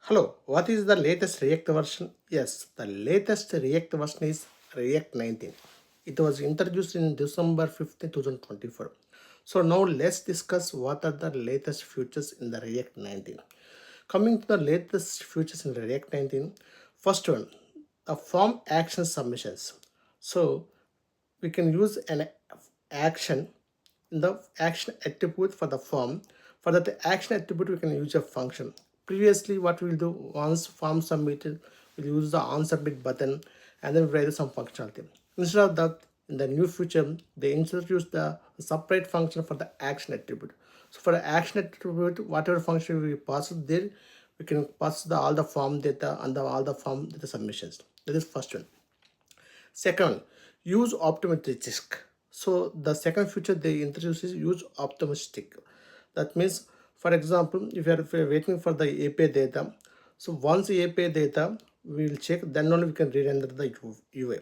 Hello, what is the latest React version? Yes, the latest React version is React 19. It was introduced in December 15, 2024. So now let's discuss what are the latest features in the React 19. Coming to the latest features in the React 19, first one, the form action submissions. So we can use an action in the action attribute for the form. For that action attribute, we can use a function. Previously, what we'll do once form submitted, we'll use the on submit button and then write some functionality. Instead of that, in the new feature, they introduced the separate function for the action attribute. So for the action attribute, whatever function we pass there, we can pass all the form data and all the form data submissions. That is first one. Second, use optimistic. So the second feature they introduce is use optimistic. That means, for example, if you are waiting for the API data, so once the API data we will check, then only we can re-render the UI.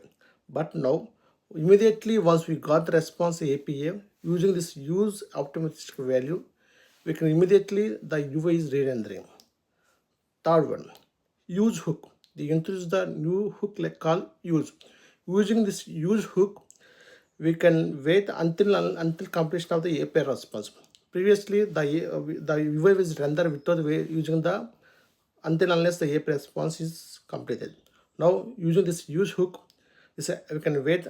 But now, immediately once we got the response API, using this use optimistic value, we can immediately the UI is re-rendering. Third one, use hook. They introduce the new hook like called use. Using this use hook, we can wait until completion of the API response. Previously, the UI was rendered without using the until unless the API response is completed. Now, using this use hook, we can wait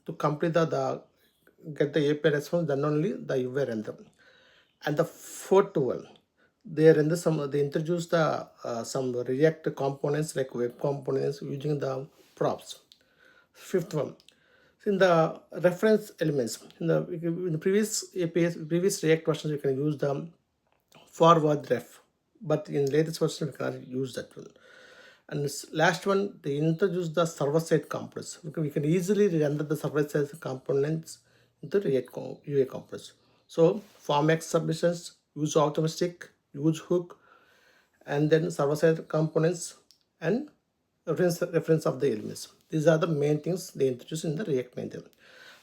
to complete the get the API response. Then only the UI render. And the fourth one, they introduced the some React components like web components using the props. Fifth one, in the reference elements in the previous APIs, previous React versions, you can use the forward ref, but in latest version we cannot use that one. And this last one, they introduced the server-side components. We can easily render the server-side components into React UI components. So form X submissions, use optimistic, use hook, and then server-side components and reference of the elements. These are the main things they introduced in the React 19.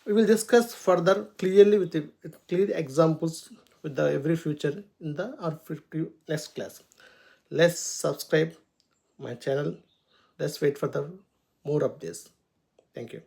We will discuss further clearly with clear examples with the every feature in the our next class. Let's subscribe my channel. Let's wait for the more updates. Thank you.